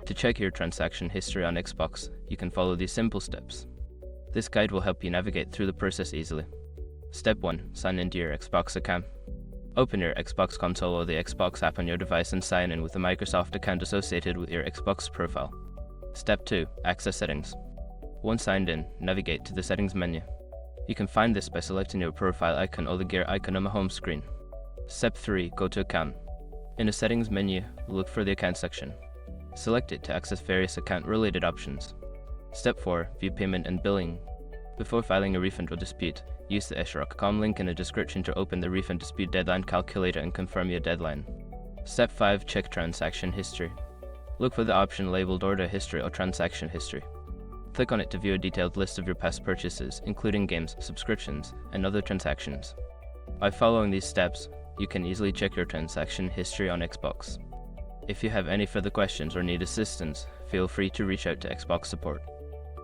To check your transaction history on Xbox, you can follow these simple steps. This guide will help you navigate through the process easily. Step 1. Sign into your Xbox account. Open your Xbox console or the Xbox app on your device and sign in with the Microsoft account associated with your Xbox profile. Step 2. Access settings. Once signed in, navigate to the settings menu. You can find this by selecting your profile icon or the gear icon on the home screen. Step 3. Go to account. In the settings menu, look for the account section. Select it to access various account-related options. Step 4. View payment and billing. Before filing a refund or dispute, use the Escherock.com link in the description to open the refund dispute deadline calculator and confirm your deadline. Step 5. Check transaction history. Look for the option labeled Order History or Transaction History. Click on it to view a detailed list of your past purchases, including games, subscriptions, and other transactions. By following these steps, you can easily check your transaction history on Xbox. If you have any further questions or need assistance, feel free to reach out to Xbox support.